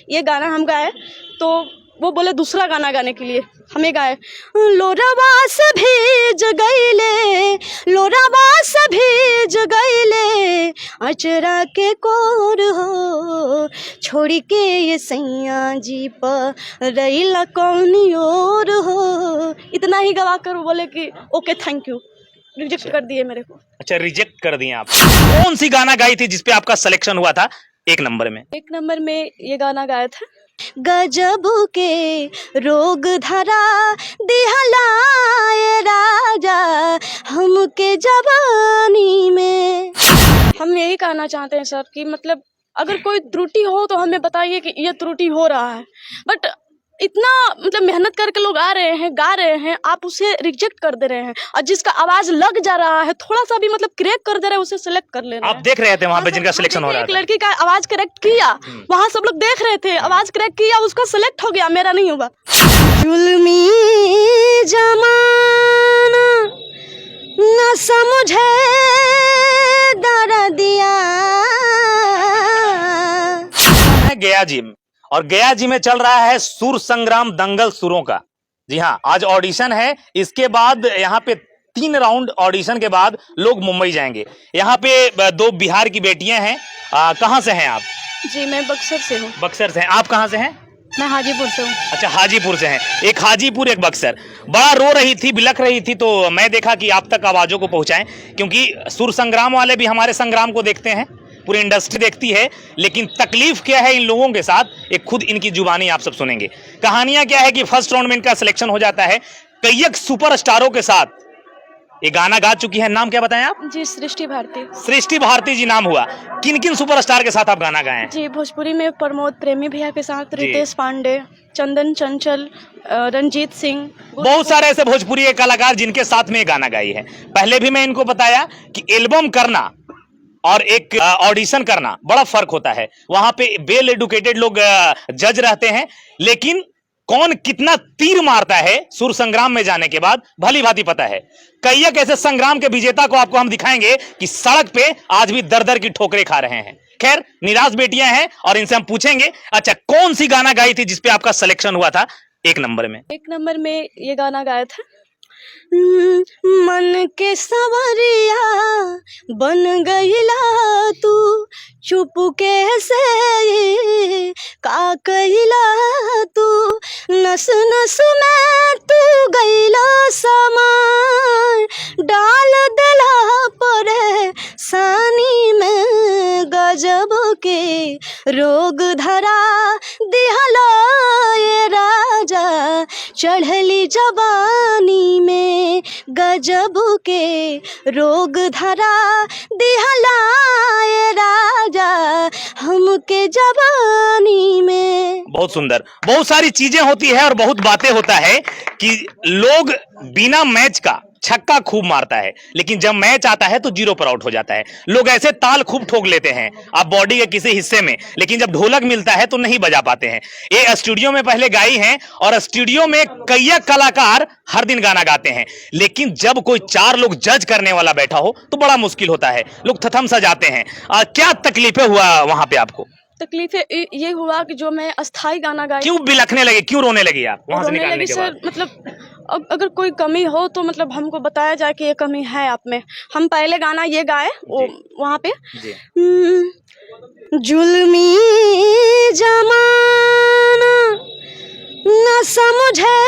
ये गाना हम गाए तो वो बोले दूसरा गाना गाने के लिए, हमें गाए लोरावा से भीज गईले, लोरावा से भीज गईले अचरा के कोर हो, छोड़ के ये सैया जी पर रईला कौन और हो। इतना ही गवा कर बोले कि ओके थैंक यू, रिजेक्ट कर दिए मेरे को। अच्छा, रिजेक्ट कर दिए आप। कौन सी गाना गाई थी जिसपे आपका सिलेक्शन हुआ था 1 नंबर में? 1 नंबर में ये गाना गाया था, गजब के रोग धरा दिहलाए राजा हमके जवानी में। हम यही कहना चाहते हैं सर कि मतलब अगर कोई त्रुटि हो तो हमें बताइए कि ये त्रुटि हो रहा है, बट इतना मतलब मेहनत करके लोग आ रहे हैं, गा रहे हैं, आप उसे रिजेक्ट कर दे रहे हैं। और जिसका आवाज लग जा रहा है, थोड़ा सा भी मतलब क्रैक कर दे रहे हैं, उसे सिलेक्ट कर ले रहे हैं। आप देख रहे थे वहां पे जिनका सिलेक्शन हो रहा एक था? लड़की का आवाज करेक्ट किया, वहां सब लोग देख रहे थे, आवाज करेक्ट किया, उसका सिलेक्ट हो गया, मेरा नहीं होगा। जुल्मी जमाना न समझे दर्दिया। गया जी में, और गया जी में चल रहा है सुर संग्राम दंगल सुरों का। जी हाँ, आज ऑडिशन है। इसके बाद यहाँ पे 3 राउंड ऑडिशन के बाद लोग मुंबई जाएंगे। यहाँ पे 2 बिहार की बेटियां हैं। कहाँ से हैं आप? जी मैं बक्सर से हूँ। बक्सर से हैं। आप कहाँ से हैं? मैं हाजीपुर से हूँ। अच्छा, हाजीपुर से हैं। एक हाजीपुर, एक बक्सर। बड़ा रो रही थी, बिलख रही थी, तो मैं देखा कि आप तक आवाजों को पहुंचाएं, क्योंकि सुर संग्राम वाले भी हमारे संग्राम को देखते हैं, पूरी इंडस्ट्री देखती है। लेकिन तकलीफ क्या है इन लोगों के साथ, एक खुद इनकी जुबानी आप सब सुनेंगे। कहानियां क्या है कि फर्स्ट राउंड में इनका सिलेक्शन हो जाता है। कई सुपरस्टारों के साथ ये गाना गा चुकी है। नाम क्या बताएं आप? जी सृष्टि भारती। सृष्टि भारती जी नाम हुआ। किन किन सुपरस्टार के साथ आप गाना गाए हैं? जी भोजपुरी में प्रमोद प्रेमी भैया के साथ, रितेश पांडे, चंदन चंचल, रंजीत सिंह, बहुत सारे ऐसे भोजपुरी के कलाकार जिनके साथ में ये गाना गाई है। पहले भी मैं इनको बताया कि एल्बम करना और एक ऑडिशन करना बड़ा फर्क होता है। वहां पे वेल एडुकेटेड लोग जज रहते हैं, लेकिन कौन कितना तीर मारता है सुर संग्राम में जाने के बाद भली भांति पता है। कई ऐसे संग्राम के विजेता को आपको हम दिखाएंगे कि सड़क पे आज भी दर दर की ठोकरें खा रहे हैं। खैर, निराश बेटियां हैं और इनसे हम पूछेंगे, अच्छा कौन सी गाना गाई थी जिसपे आपका सिलेक्शन हुआ था 1 नंबर में? 1 नंबर में ये गाना गाया था, मन के सवरिया बन गईला तू, चुप कैसे का कईला तू, नस नस में तू गईला समान, डाल दिला परे सानी में, गजब के रोग धरा दिहला ये राजा चढ़ली जवानी में, गजब के रोग धरा दिहला ये राजा हमके जवानी में। बहुत सुंदर। बहुत सारी चीजें होती है और बहुत बातें होता है कि लोग बिना मैच का छक्का खूब मारता है, लेकिन जब मैच आता है तो 0 पर आउट हो जाता है। लोग ऐसे ताल खूब ठोक लेते हैं आप बॉडी के किसी हिस्से में, लेकिन जब ढोलक मिलता है तो नहीं बजा पाते हैं। ये स्टूडियो में पहले गाई हैं और स्टूडियो में कई कलाकार हर दिन गाना गाते हैं, लेकिन जब कोई 4 लोग जज करने वाला बैठा हो तो बड़ा मुश्किल होता है, लोग थथम सा जाते हैं। क्या तकलीफें हुआ वहां पे आपको? तकलीफ ये हुआ कि जो मैं अस्थाई गाना गाई, क्यों बिलखने लगे, क्यों रोने लगे आप वहां से निकालने के बाद? सर मतलब अगर कोई कमी हो तो मतलब हमको बताया जाए कि ये कमी है आप में। हम पहले गाना ये गाए वहाँ पे, जुल्मी जमाना न समझे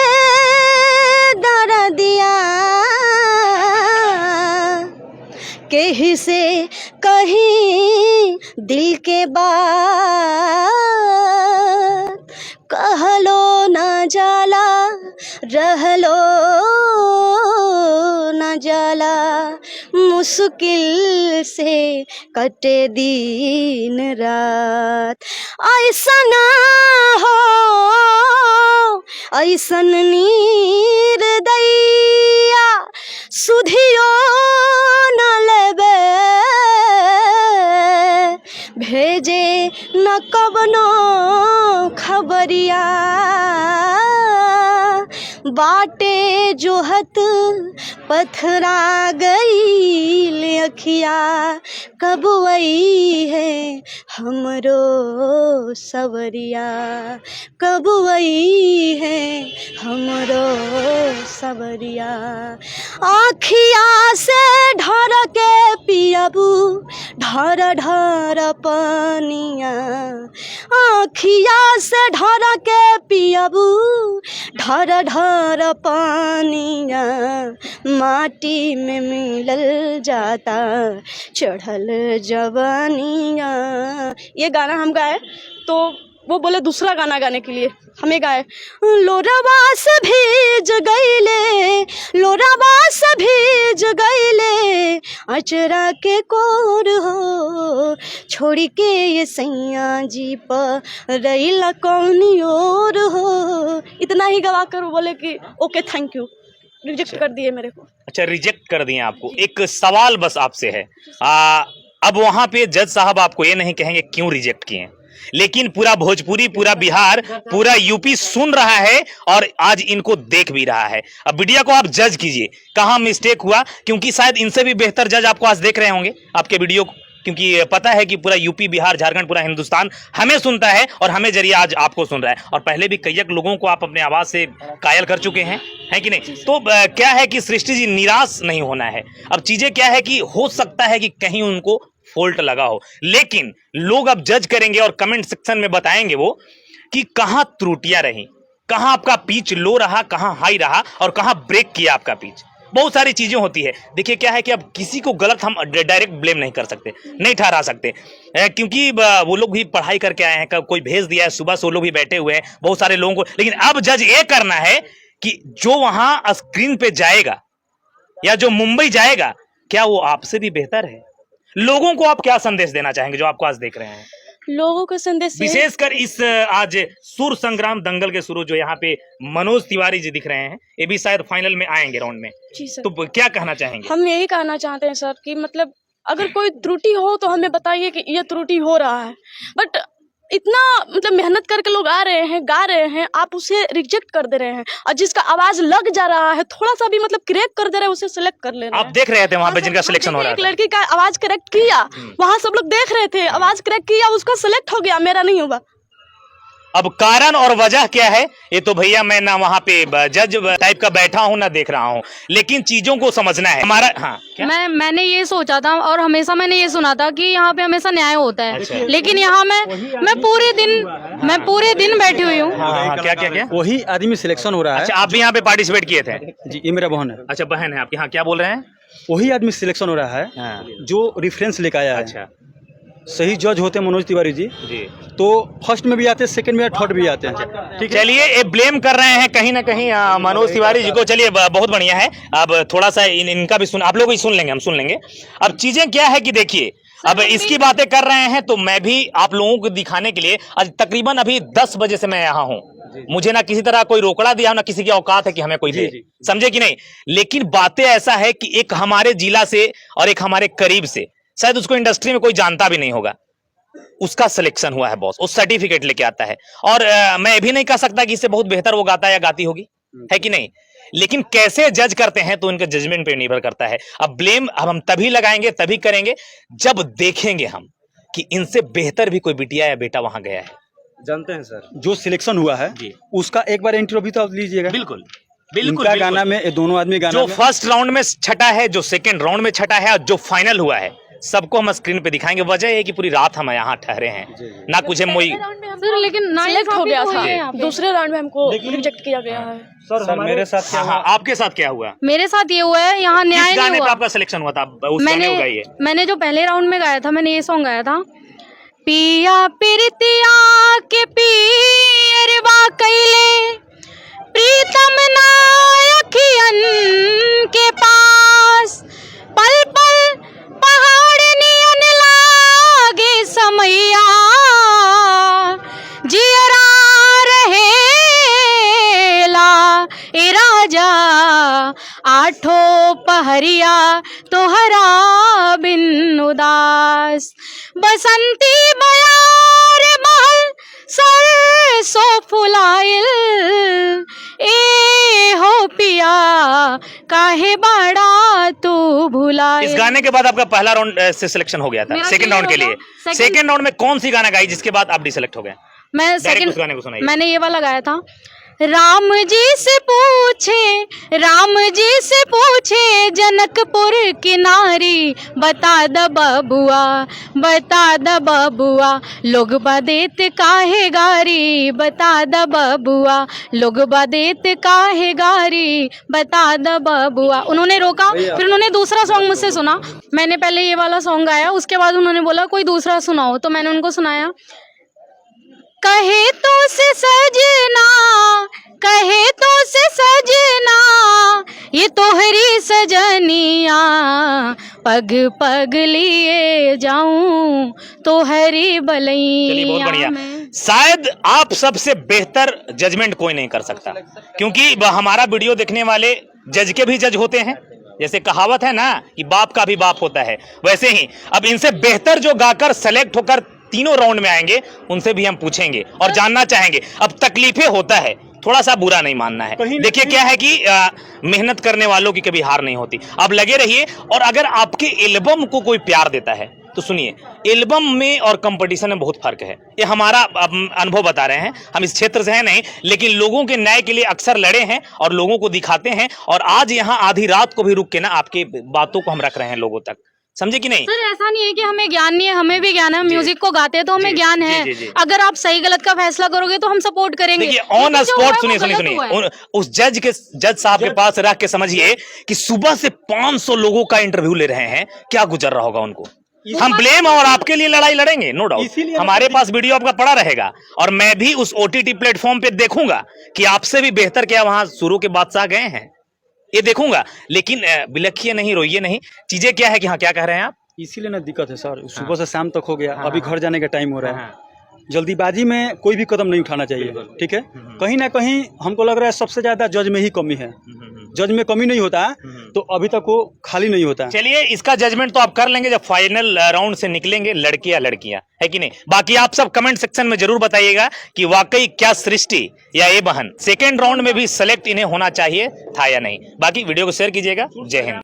दर्दिया, कहीं से कहीं दिल के बात, कहलो न जाला रहलो न जाला, मुश्किल से कटे दिन रात, ऐसा ना हो ऐसन निर्दयिया, सुधियो न लेबे भेजे न कवनो खबरिया, बाटे जोहत पथरा गई अखिया, कब वही है हमरो सवरिया, कब वही है हमरो सवरिया। आखिया से ढर के पियबू ढर ढर पनिया, आखिया से ढर के पियबू ढर ढर पानिया, माटी में मिलल जाता चढ़ल जवानिया। ये गाना हम गाए तो वो बोले दूसरा गाना गाने के लिए, हमें गाए लोरावा से भीज गईले, लोरावा से भीज गईले अचरा के कोर हो, छोड़ के ये सैया जी पर रैला कौनी और हो। इतना ही गवा कर बोले कि ओके थैंक यू, रिजेक्ट कर दिए मेरे को। अच्छा, रिजेक्ट कर दिए आपको। एक सवाल बस आपसे है, अब वहां पे जज साहब आपको ये नहीं कहेंगे क्यों रिजेक्ट किए, लेकिन पूरा भोजपुरी, पूरा बिहार, पूरा यूपी सुन रहा है और आज इनको देख भी रहा है। अब वीडियो को आप जज कीजिए कहाँ मिस्टेक हुआ, क्योंकि शायद इनसे भी बेहतर जज आपको आज देख रहे होंगे आपके वीडियो को, क्योंकि पता है कि पूरा यूपी, बिहार, झारखंड, पूरा हिंदुस्तान हमें सुनता है और हमें जरिए आज आपको सुन रहा है। और पहले भी कई लोगों को आप अपने आवाज से कायल कर चुके हैं, है कि नहीं? तो क्या है कि सृष्टि जी निराश नहीं होना है। अब चीजें क्या है कि हो सकता है कि कहीं उनको फॉल्ट लगा हो, लेकिन लोग अब जज करेंगे और कमेंट सेक्शन में बताएंगे वो कि कहां त्रुटियां रही, कहां आपका पिच लो रहा, कहां हाई रहा और कहां ब्रेक किया आपका पिच। बहुत सारी चीजें होती है। देखिए क्या है कि अब किसी को गलत हम डायरेक्ट ब्लेम नहीं कर सकते, नहीं ठहरा सकते, क्योंकि वो लोग भी पढ़ाई करके आए हैं, कोई भेज दिया है, सुबह से वो लोग भी बैठे हुए हैं, बहुत सारे लोगों को। लेकिन अब जज ये करना है कि जो वहां स्क्रीन पे जाएगा या जो मुंबई जाएगा, क्या वो आपसे भी बेहतर है? लोगों को आप क्या संदेश देना चाहेंगे जो आपको आज देख रहे हैं? लोगों को संदेश विशेषकर इस आज सुर संग्राम दंगल के शुरू जो यहाँ पे मनोज तिवारी जी दिख रहे हैं, ये भी शायद फाइनल में आएंगे राउंड में। जी सर। तो क्या कहना चाहेंगे? हम यही कहना चाहते हैं सर कि मतलब अगर कोई त्रुटि हो तो हमें बताइए कि ये त्रुटि हो रहा है, बट इतना मतलब मेहनत करके लोग आ रहे हैं, गा रहे हैं, आप उसे रिजेक्ट कर दे रहे हैं। और जिसका आवाज लग जा रहा है, थोड़ा सा भी मतलब क्रैक कर दे रहे हैं, उसे सिलेक्ट कर ले रहे हैं। आप देख रहे थे वहां पे जिनका सिलेक्शन हो रहा एक था, लड़की का आवाज करेक्ट किया, वहां सब लोग देख रहे थे, आवाज करेक्ट किया, उसका सिलेक्ट हो गया, मेरा नहीं हुआ। अब कारण और वजह क्या है ये तो भैया मैं ना वहां पे जज टाइप का बैठा हूं ना देख रहा हूं, लेकिन चीजों को समझना है हमारा। हाँ, मैंने ये सोचा था और हमेशा मैंने ये सुना था कि यहाँ पे हमेशा न्याय होता है। अच्छा। लेकिन यहाँ मैं पूरे दिन बैठी हुई हूँ। हाँ, क्या वही आदमी सिलेक्शन हो रहा है। अच्छा, आप भी यहाँ पे पार्टिसिपेट किए थे? जी, ये मेरा बहन है। अच्छा, बहन है आपकी। हाँ, क्या बोल रहे हैं? वही आदमी सिलेक्शन हो रहा है हाँ। जो रेफरेंस लेकर आया है। अच्छा, सही जज होते हैं मनोज तिवारी जी, तो फर्स्ट में भी आते हैं, सेकंड में या थर्ड भी आते हैं। ठीक है, चलिए ये ब्लेम कर रहे हैं कहीं ना कहीं मनोज तिवारी जी को। चलिए बहुत बढ़िया है। अब थोड़ा सा इनका भी सुन, आप लोग भी सुन लेंगे, हम सुन लेंगे। अब चीजें क्या है कि देखिए, अब इसकी बातें कर रहे हैं तो मैं भी आप लोगों को दिखाने के लिए आज तकरीबन अभी 10 बजे से मैं यहाँ हूँ। मुझे ना किसी तरह कोई रोकड़ा दिया, ना किसी की औकात है कि हमें कोई दे, समझे कि नहीं। लेकिन बातें ऐसा है कि एक हमारे जिला से और एक हमारे करीब से, शायद उसको इंडस्ट्री में कोई जानता भी नहीं होगा, उसका सिलेक्शन हुआ है बॉस, उस सर्टिफिकेट लेके आता है। और मैं भी नहीं कह सकता कि इससे बहुत बेहतर वो गाता है या गाती होगी, है कि नहीं। लेकिन कैसे जज करते हैं तो उनके जजमेंट पे निर्भर करता है। अब ब्लेम अब हम तभी लगाएंगे, तभी करेंगे जब देखेंगे हम कि इनसे बेहतर भी कोई बिटिया या बेटा वहां गया है। जानते हैं सर, जो सिलेक्शन हुआ है उसका एक बार इंटरव्यू तो आप लीजिएगा। बिल्कुल बिल्कुल, गाना में ये दोनों आदमी गाना जो में फर्स्ट राउंड में छठा है, जो सेकंड राउंड में छठा है और जो फाइनल हुआ है, सबको हम स्क्रीन पे दिखाएंगे। वजह है कि पूरी रात हम यहाँ ठहरे हैं, ना कुछ हम वही सर, लेकिन सिलेक्ट हो गया था, दूसरे राउंड में हमको रिजेक्ट किया गया है। सर मेरे साथ क्या हाँ, आपके साथ क्या हुआ? मेरे साथ ये हुआ है, यहाँ न्याय किस नहीं गाने पे हुआ। आपका सिलेक्शन हुआ था? उस गाने को गाइए। मैंने जो पहले राउंड में गाया था, मैंने ये सॉन्ग गाया था, पिया पिरतिया के पीरवा कैले प्रीतम नायकियन के पास, पल पल पहाड़ नियन लागे समैया, जियरा रहेला ए राजा, आठों पहरिया तोहरा बिन उदास, बसंती बयार महल सरसों फुलाइल, ए हो काहे बाड़ा तू भुलाए। इस गाने के बाद आपका पहला राउंड से सिलेक्शन हो गया था, मेरा सेकंड राउंड के लिए। second- सेकंड राउंड में कौन सी गाना गाई जिसके बाद आप डिसेलेक्ट हो गए? मैं डायरेक्ट सेकंड उस गाने को सुनाइए। मैंने ये वाला गाया था, राम जी से पूछे जनकपुर की नारी, बता द बबुआ लोग बदेत काहे गारी, बता द बबुआ लोग बदेत काहे गारी, बता द बबुआ। उन्होंने रोका, फिर उन्होंने दूसरा सॉन्ग मुझसे सुना। मैंने पहले ये वाला सॉन्ग गाया, उसके बाद उन्होंने बोला कोई दूसरा सुनाओ, तो मैंने उनको सुनाया, कहे तो से सजना ये तोहरी सजनिया, पग पग लिए जाऊं तोहरी बलैया। चलिए बहुत बढ़िया। शायद आप सबसे बेहतर जजमेंट कोई नहीं कर सकता, क्योंकि हमारा वीडियो देखने वाले जज के भी जज होते हैं। जैसे कहावत है ना कि बाप का भी बाप होता है, वैसे ही अब इनसे बेहतर जो गाकर सेलेक्ट होकर तीनों राउंड में आएंगे उनसे भी हम पूछेंगे और जानना चाहेंगे। अब तकलीफें होता है, थोड़ा सा बुरा नहीं मानना है। देखिए क्या है कि मेहनत करने वालों की कभी हार नहीं होती। आप लगे रहिए, और अगर आपके एल्बम को कोई प्यार देता है तो सुनिए, एल्बम में और कंपटीशन में बहुत फर्क है। ये हमारा अनुभव बता रहे हैं, हम इस क्षेत्र से हैं नहीं, लेकिन लोगों के न्याय के लिए अक्सर लड़े हैं और लोगों को दिखाते हैं। और आज यहाँ आधी रात को भी रुक के ना आपके बातों को हम रख रहे हैं लोगों तक, समझे कि नहीं? सर ऐसा नहीं है कि हमें ज्ञान नहीं है, हमें भी ज्ञान है। हम म्यूजिक को गाते हैं तो हमें ज्ञान है। जी। अगर आप सही गलत का फैसला करोगे तो हम सपोर्ट करेंगे। देखिए ऑन स्पॉट सुनिए, उस जज साहब के पास रख के समझिए कि सुबह से 500 लोगों का इंटरव्यू ले रहे हैं, क्या गुजर रहा होगा उनको। हम ब्लेम और आपके लिए लड़ाई लड़ेंगे, नो डाउट। हमारे पास वीडियो आपका पड़ा रहेगा और मैं भी उस OTT प्लेटफॉर्म पे देखूंगा कि आपसे भी बेहतर क्या वहां शुरू के बादशाह गए हैं, ये देखूंगा। लेकिन बिलखिए नहीं, रोइए नहीं। चीजें क्या है कि हाँ, क्या कह रहे हैं आप? इसीलिए ना दिक्कत है सर, सुबह से शाम तक हो गया, अभी घर जाने का टाइम हो रहा है। जल्दीबाजी में कोई भी कदम नहीं उठाना चाहिए, ठीक है। कहीं ना कहीं हमको लग रहा है सबसे ज्यादा जज में ही कमी है। जज में कमी नहीं होता तो अभी तक वो खाली नहीं होता। चलिए इसका जजमेंट तो आप कर लेंगे जब फाइनल राउंड से निकलेंगे, लड़के या लड़कियां, है कि नहीं। बाकी आप सब कमेंट सेक्शन में जरूर बताइएगा कि वाकई क्या सृष्टि या ये बहन सेकेंड राउंड में भी सेलेक्ट इन्हें होना चाहिए था या नहीं। बाकी वीडियो को शेयर कीजिएगा। जय हिंद।